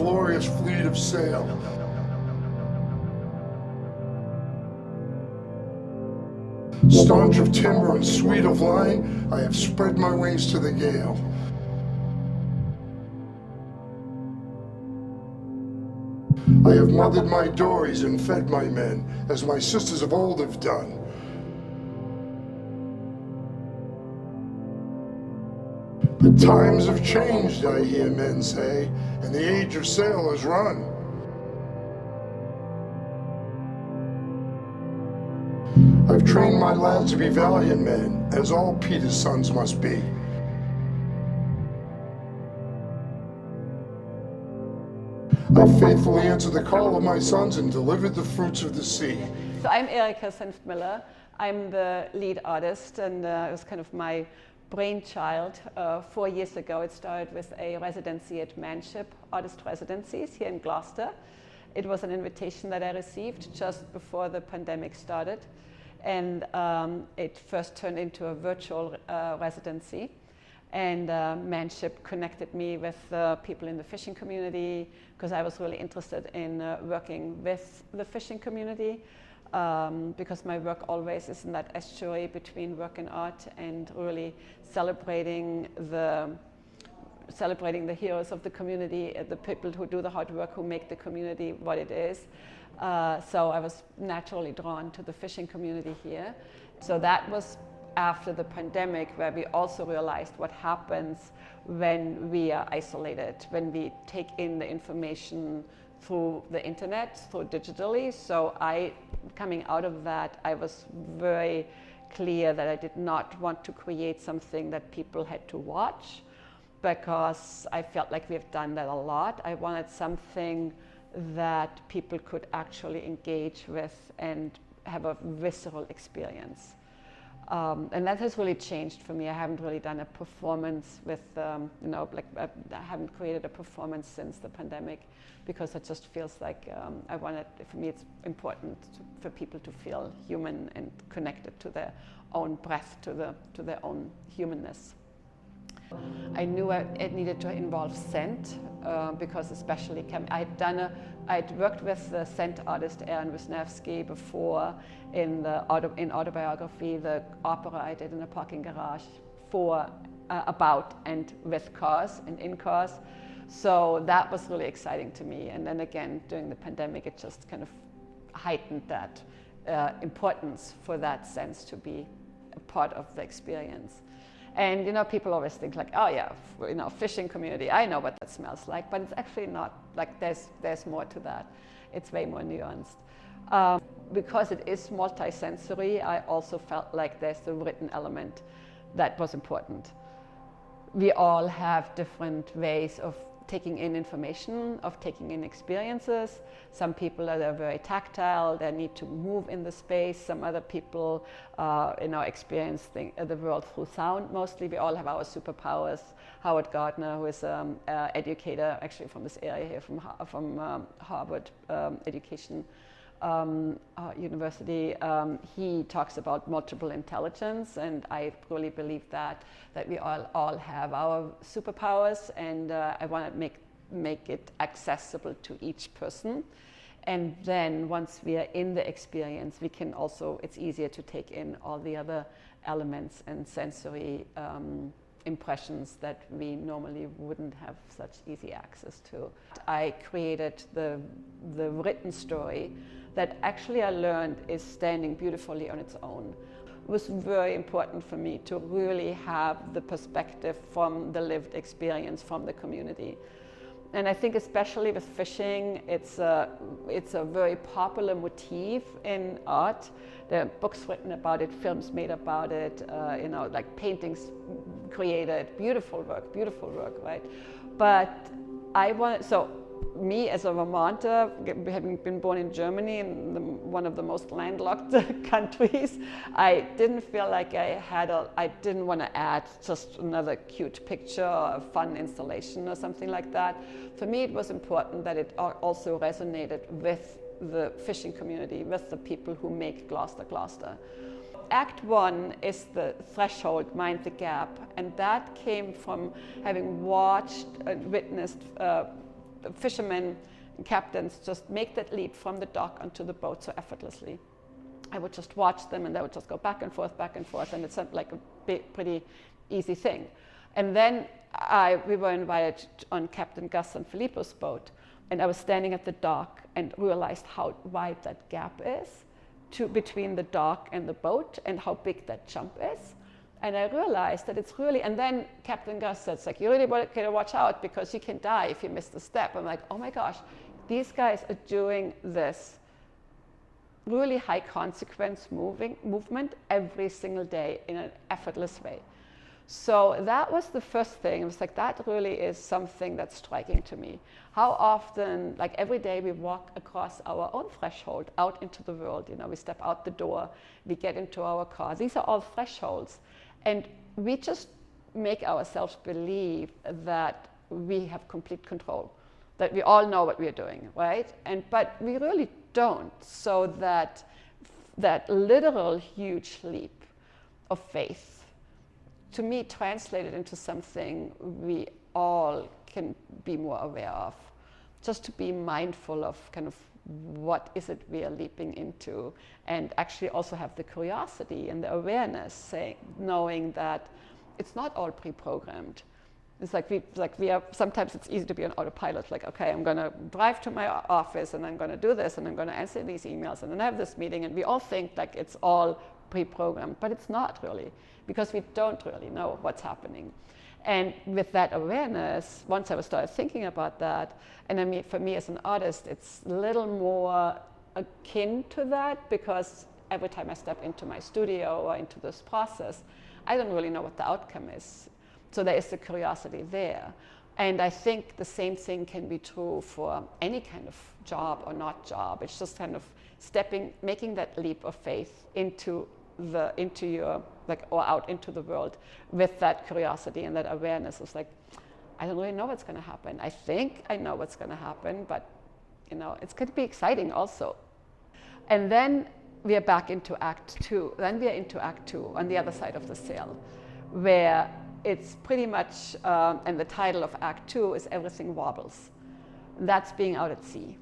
glorious fleet of sail. Staunch of timber and sweet of line, I have spread my wings to the gale. I have mothered my dories and fed my men, as my sisters of old have done. But times have changed, I hear men say, and the age of sail has run. I've trained my lads to be valiant men, as all Peter's sons must be. I faithfully answered the call of my sons and delivered the fruits of the sea. So I'm Erika Senft Miller. I'm the lead artist, and it was kind of my brainchild. 4 years ago, it started with a residency at Manship Artist Residencies here in Gloucester. It was an invitation that I received just before the pandemic started, and it first turned into a virtual residency. And Manship connected me with people in the fishing community, because I was really interested in working with the fishing community, because my work always is in that estuary between work and art, and really celebrating the heroes of the community, the people who do the hard work, who make the community what it is. So I was naturally drawn to the fishing community here. So that was after the pandemic, where we also realized what happens when we are isolated, when we take in the information through the internet, through digitally. So coming out of that, I was very clear that I did not want to create something that people had to watch, because I felt like we've done that a lot. I wanted something that people could actually engage with and have a visceral experience. And that has really changed for me. I haven't really done a performance with, I haven't created a performance since the pandemic, because it just feels like for me it's important for people to feel human and connected to their own breath, to their own humanness. I knew it needed to involve scent, because especially I'd worked with the scent artist Aaron Wisniewski before in Autobiography, the opera I did in a parking garage about and with cars and in cars. So that was really exciting to me. And then again, during the pandemic, it just kind of heightened that importance for that sense to be a part of the experience. And people always think like, oh yeah, fishing community, I know what that smells like, but it's actually not. Like there's more to that. It's way more nuanced. Because it is multi-sensory, I also felt like there's the written element that was important. We all have different ways of taking in information, of taking in experiences. Some people are very tactile, they need to move in the space. Some other people experience the world through sound. Mostly we all have our superpowers. Howard Gardner, who is an educator actually from this area here, from Harvard Education University, he talks about multiple intelligence, and I really believe that we all have our superpowers, and I want to make it accessible to each person. And then once we are in the experience, we can also, it's easier to take in all the other elements and sensory impressions that we normally wouldn't have such easy access to. I created the written story that actually I learned is standing beautifully on its own. It was very important for me to really have the perspective from the lived experience from the community. And I think especially with fishing, it's a very popular motif in art. There are books written about it, films made about it, like paintings created, beautiful work, right? But me as a Vermonter, having been born in Germany, in one of the most landlocked countries, I didn't feel like I didn't want to add just another cute picture or a fun installation or something like that. For me, it was important that it also resonated with the fishing community, with the people who make Gloucester. Act 1 is the threshold, Mind the Gap, and that came from having watched and witnessed the fishermen and captains just make that leap from the dock onto the boat so effortlessly. I would just watch them, and they would just go back and forth, and it sounded like a pretty easy thing. And then we were invited on Captain Gus and Filippo's boat, and I was standing at the dock and realized how wide that gap is between the dock and the boat, and how big that jump is. And I realized that it's really, and then Captain Gus said, it's like, you really got to watch out because you can die if you miss the step. I'm like, oh my gosh, these guys are doing this really high consequence movement every single day in an effortless way. So that was the first thing. It was like, that really is something that's striking to me. How often, like every day, we walk across our own threshold out into the world. You know, we step out the door, we get into our car. These are all thresholds. And we just make ourselves believe that we have complete control, that we all know what we're doing, right? But we really don't. So that literal huge leap of faith, to me, translated into something we all can be more aware of. Just to be mindful of kind of what is it we are leaping into, and actually also have the curiosity and the awareness, knowing that it's not all pre-programmed. It's like we are, sometimes it's easy to be on autopilot, like, okay, I'm gonna drive to my office and I'm gonna do this and I'm gonna answer these emails and then have this meeting, and we all think like it's all pre-programmed, but it's not really, because we don't really know what's happening. And with that awareness, once I started thinking about that, and I mean, for me as an artist, it's a little more akin to that, because every time I step into my studio or into this process, I don't really know what the outcome is. So there is the curiosity there. And I think the same thing can be true for any kind of job or not job. It's just kind of making that leap of faith into your, like, or out into the world with that curiosity and that awareness. It's like, I don't really know what's going to happen. I think I know what's going to happen, but you know, it's going to be exciting also. And then we are back into Act 2. Then we are into Act 2 on the other side of the sail, where it's pretty much, and the title of Act 2 is Everything Wobbles. That's being out at sea.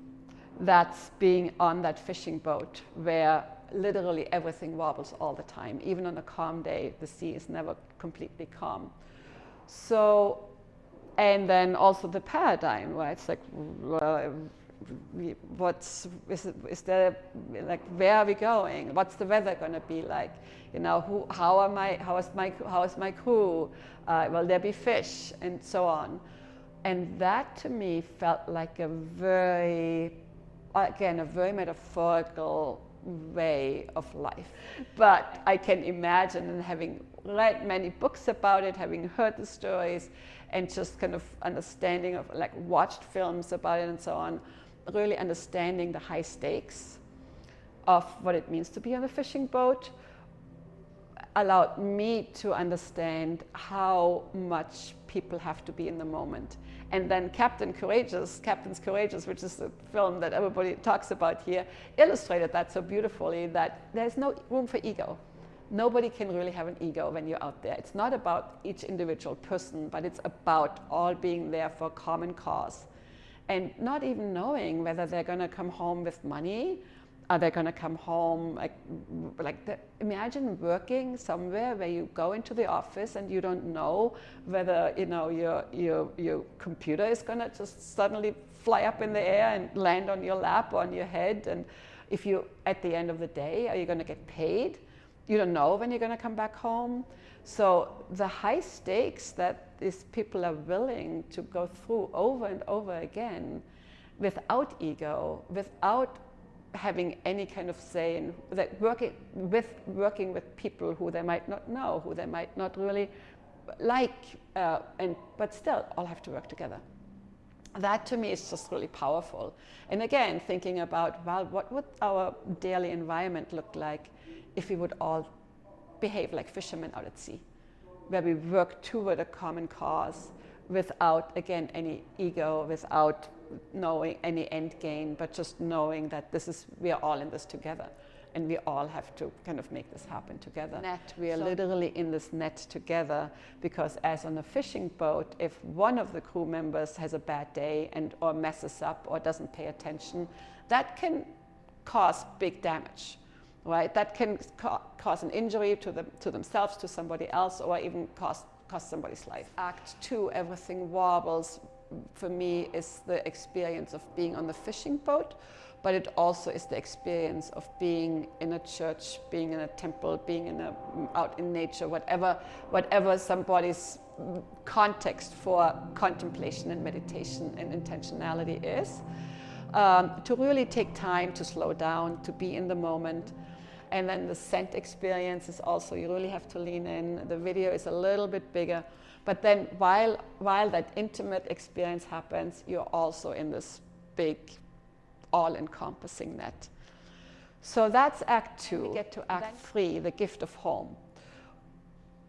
That's being on that fishing boat where literally everything wobbles all the time. Even on a calm day, the sea is never completely calm. So, and then also the paradigm, right? It's like, is there, like, where are we going? What's the weather going to be like? You know, how is my crew? Will there be fish? And so on. And that to me felt like a very metaphorical way of life. But I can imagine, and having read many books about it, having heard the stories, and just kind of understanding of, like, watched films about it and so on, really understanding the high stakes of what it means to be on a fishing boat allowed me to understand how much people have to be in the moment. And then Captain's Courageous, which is a film that everybody talks about here, illustrated that so beautifully, that there's no room for ego. Nobody can really have an ego when you're out there. It's not about each individual person, but it's about all being there for a common cause. And not even knowing whether they're going to come home with money. Are they going to come home imagine working somewhere where you go into the office and you don't know whether, you know, your computer is going to just suddenly fly up in the air and land on your lap or on your head. And if you, at the end of the day, are you going to get paid? You don't know when you're going to come back home. So the high stakes that these people are willing to go through over and over again, without ego, without having any kind of say in that, working with people who they might not know, who they might not really like, but still all have to work together. That to me is just really powerful. And again, thinking about, well, what would our daily environment look like if we would all behave like fishermen out at sea, where we work toward a common cause without, again, any ego, without knowing any end game, but just knowing that we are all in this together. and we all have to kind of make this happen together. We are literally in this net together, because as on a fishing boat, if one of the crew members has a bad day or messes up or doesn't pay attention, that can cause big damage, right? That can cause an injury to themselves, to somebody else, or even cost somebody's life. Act 2, everything wobbles, for me, is the experience of being on the fishing boat, but it also is the experience of being in a church, being in a temple, being out in nature, whatever somebody's context for contemplation and meditation and intentionality is. To really take time to slow down, to be in the moment. And then the scent experience is also, you really have to lean in. The video is a little bit bigger. But then while that intimate experience happens, you're also in this big, all-encompassing net. So that's Act 2. We get to Act 3, the gift of home.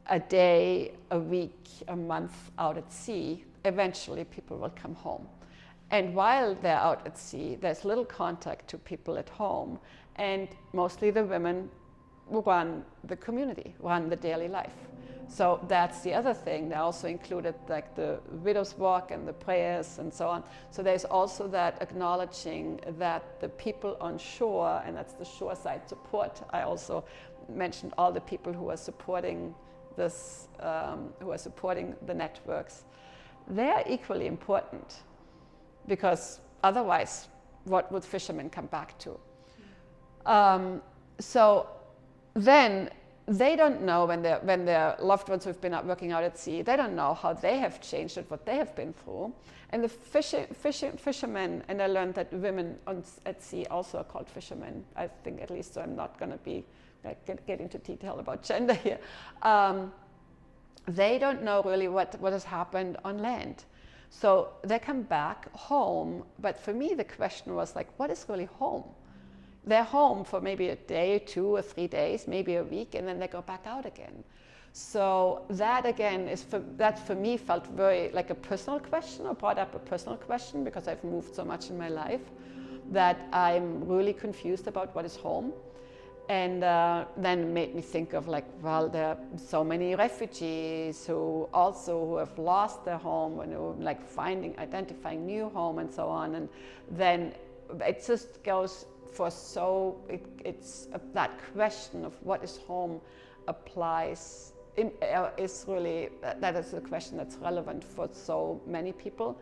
A day, a week, a month out at sea, eventually people will come home. And while they're out at sea, there's little contact to people at home, and mostly the women run the community, run the daily life. So that's the other thing. They also included like the widow's walk and the prayers and so on. So there's also that acknowledging that the people on shore, and that's the shoreside support. I also mentioned all the people who are supporting this, who are supporting the networks. They're equally important, because otherwise, what would fishermen come back to? So then they don't know, when their loved ones who've been out working out at sea, they don't know how they have changed and what they have been through. And the fishermen, and I learned that women at sea also are called fishermen, I think, at least, so I'm not going to be get into detail about gender here. They don't know really what has happened on land. So they come back home, but for me the question was like, what is really home? They're home for maybe a day, 2 or 3 days, maybe a week, and then they go back out again. So that again that for me felt very like a personal question, or brought up a personal question, because I've moved so much in my life that I'm really confused about what is home. And then made me think of like, well, there are so many refugees who have lost their home, and who like identifying new home and so on. And then it just goes for it's that question of what is home applies, is really, that is a question that's relevant for so many people.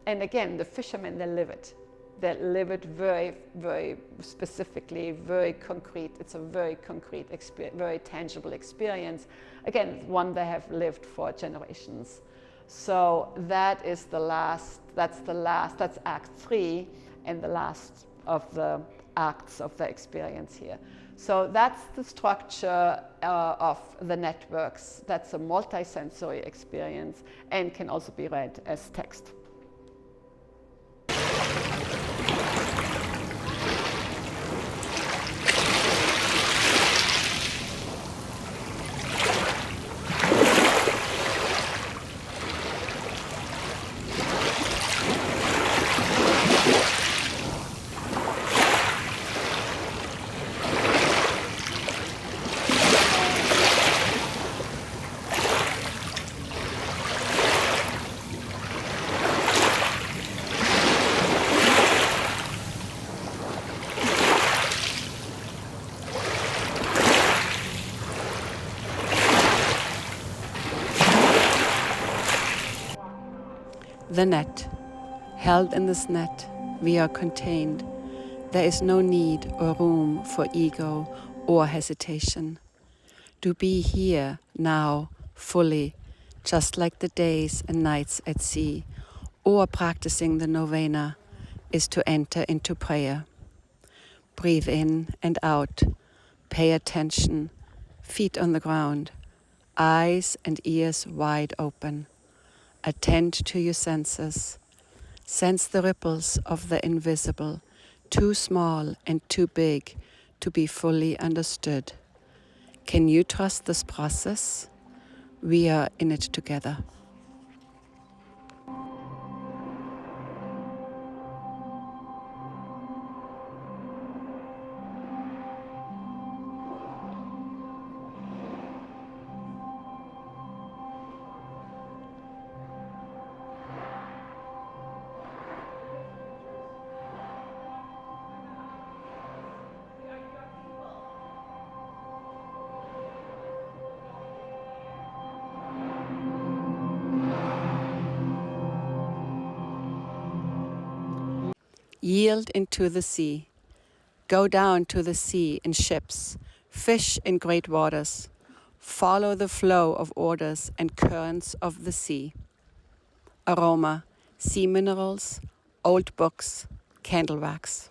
And again, the fishermen, they live it. They live it very, very specifically, very concrete. It's a very concrete, very tangible experience. Again, one they have lived for generations. So that's Act 3, and the last of the acts of the experience here. So that's the structure of the networks. That's a multisensory experience, and can also be read as text. The net. Held in this net, we are contained. There is no need or room for ego or hesitation. To be here now, fully, just like the days and nights at sea, or practicing the novena, is to enter into prayer. Breathe in and out. Pay attention. Feet on the ground. Eyes and ears wide open. Attend to your senses. Sense the ripples of the invisible, too small and too big to be fully understood. Can you trust this process? We are in it together. Yield into the sea. Go down to the sea in ships. Fish in great waters. Follow the flow of orders and currents of the sea. Aroma, sea minerals, old books, candle wax.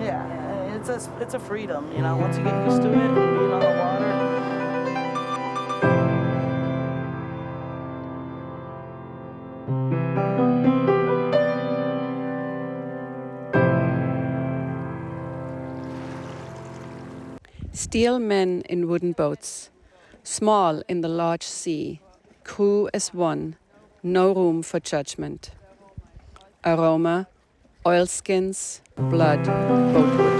Yeah, it's a freedom, you know, once you get used to it and being on the water. Steel men in wooden boats, small in the large sea, crew as one, no room for judgment. Aroma, oilskins, blood, boatwood.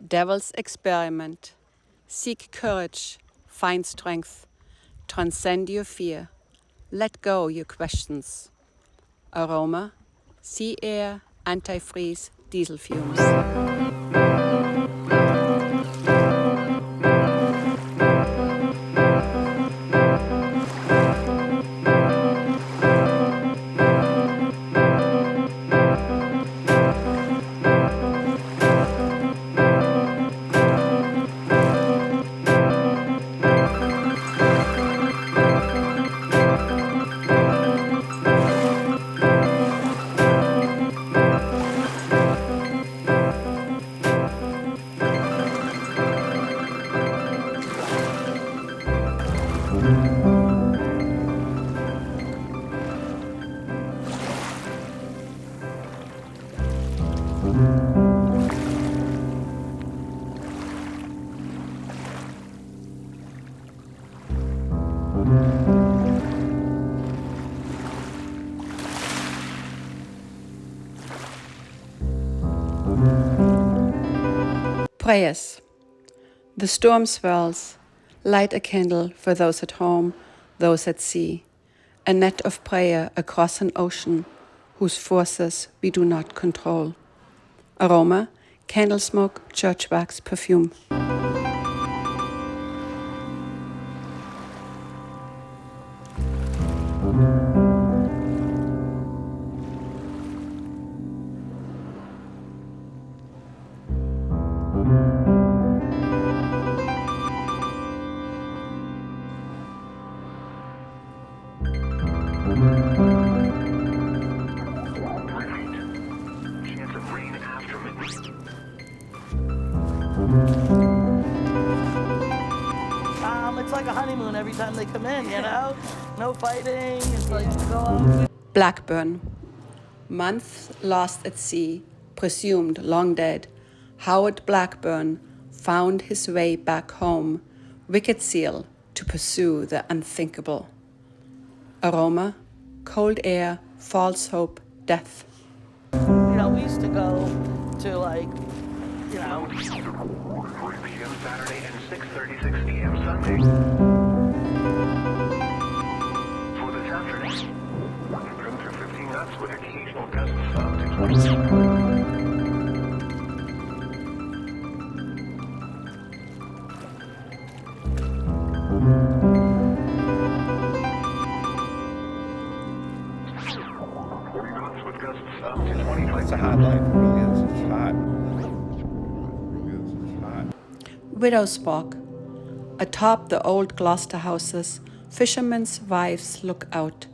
Devil's experiment. Seek courage, find strength, transcend your fear, let go your questions. Aroma, sea air, antifreeze, diesel fumes. Prayers. The storm swells. Light a candle for those at home, those at sea. A net of prayer across an ocean whose forces we do not control. Aroma, candle smoke, church wax, perfume. It's like a honeymoon every time they come in, you know? No fighting, it's like go out. Blackburn. Months lost at sea, presumed long dead. Howard Blackburn found his way back home, wicked seal to pursue the unthinkable. Aroma, cold air, false hope, death. You know, we used to go to like, you know, 4 p.m. Saturday and 6:36 p.m. Sunday. For this afternoon, winds are 15 knots with occasional gusts up to 20. It's a hard life, it really is. It's hard. It really is. It's hard. Widow's Walk. Atop the old Gloucester houses, fishermen's wives look out,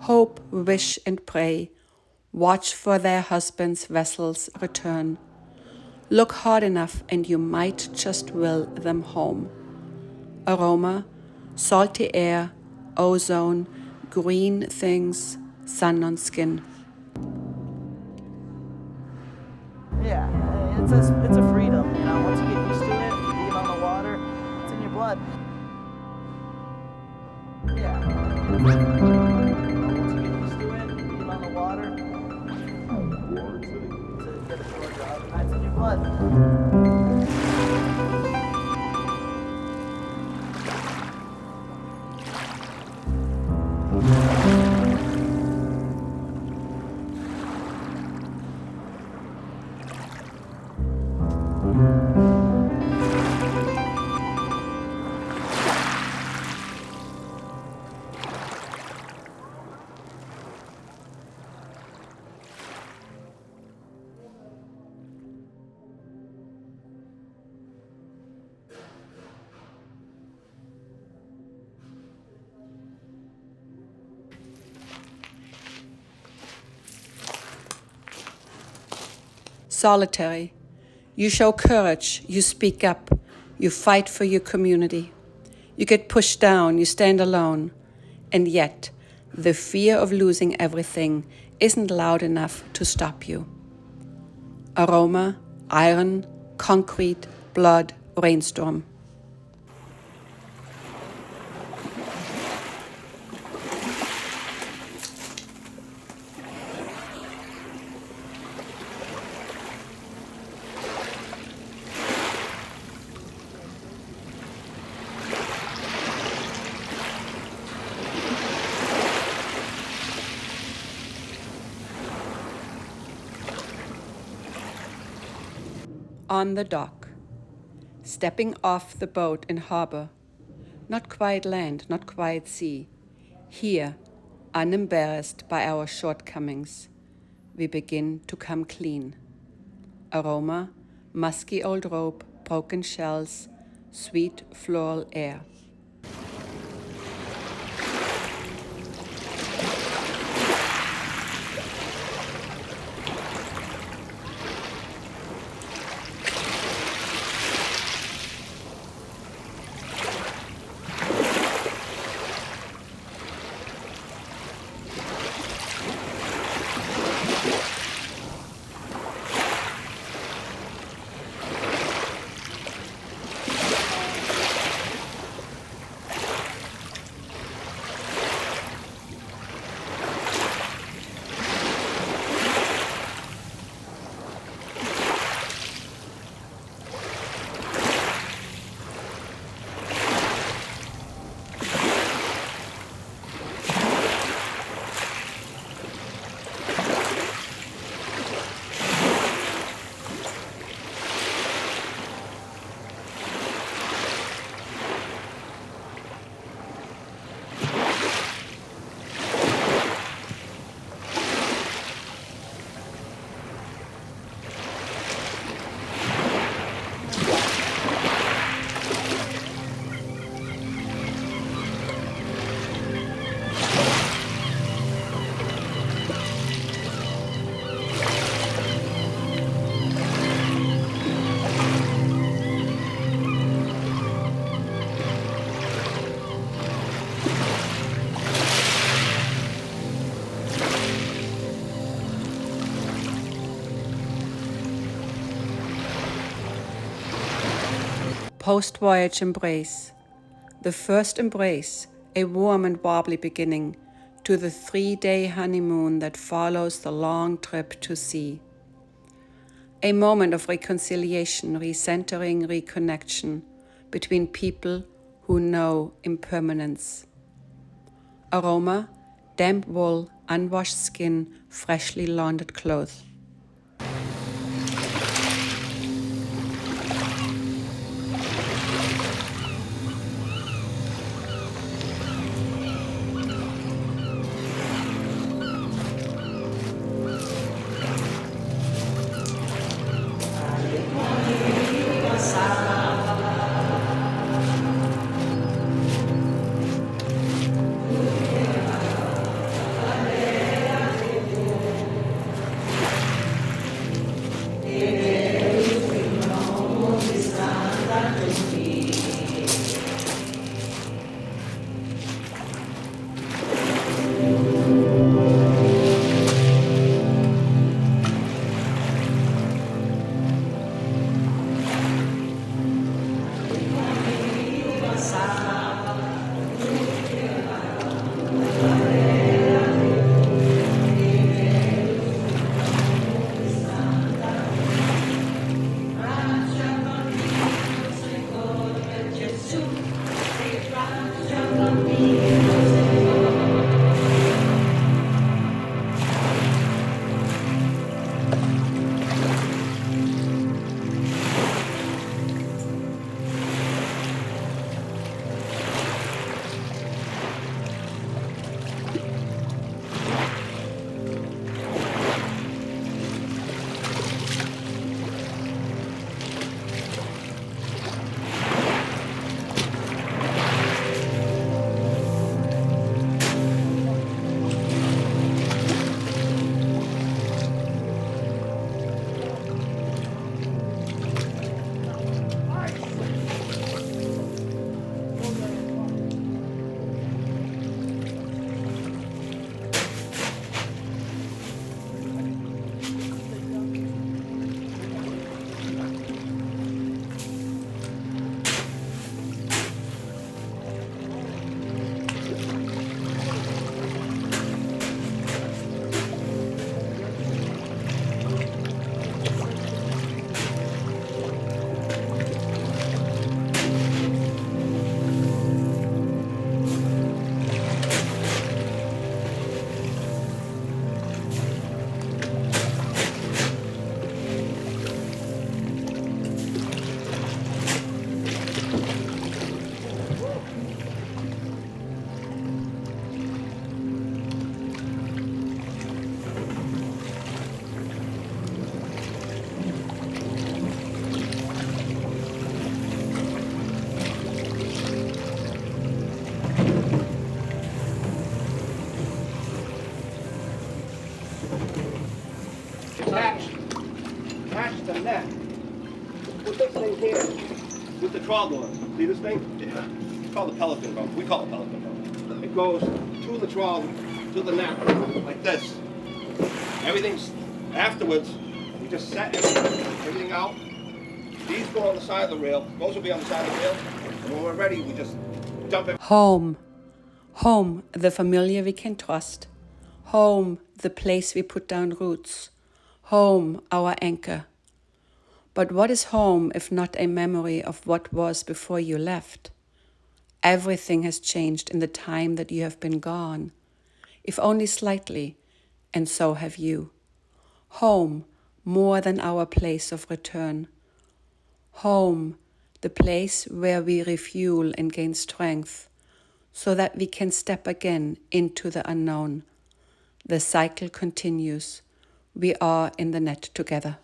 hope, wish, and pray, watch for their husbands' vessels' return. Look hard enough and you might just will them home. Aroma, salty air, ozone, green things, sun on skin. Yeah, it's a freedom, you know. Once you get used to it, being on the water, it's in your blood. Yeah. Once you get used to it, being on the water, it's in your blood. Solitary. You show courage, you speak up, you fight for your community. You get pushed down, you stand alone. And yet, the fear of losing everything isn't loud enough to stop you. Aroma, iron, concrete, blood, rainstorm. On the dock, stepping off the boat in harbor, not quite land, not quite sea. Here, unembarrassed by our shortcomings, we begin to come clean. Aroma, musky old rope, broken shells, sweet floral air. Post-voyage embrace. The first embrace, a warm and wobbly beginning to the 3-day honeymoon that follows the long trip to sea. A moment of reconciliation, recentering, reconnection between people who know impermanence. Aroma, damp wool, unwashed skin, freshly laundered clothes. with the trawl doors. See this thing? Yeah. It's called the pelican rope. We call it pelican rope. It goes to the trawl, to the net, like this. Everything's afterwards. We just set everything out. These go on the side of the rail. Those will be on the side of the rail. And when we're ready, we just dump it. Home. Home, the familiar we can trust. Home, the place we put down roots. Home, our anchor. But what is home if not a memory of what was before you left? Everything has changed in the time that you have been gone, if only slightly, and so have you. Home, more than our place of return. Home, the place where we refuel and gain strength, so that we can step again into the unknown. The cycle continues. We are in the net together.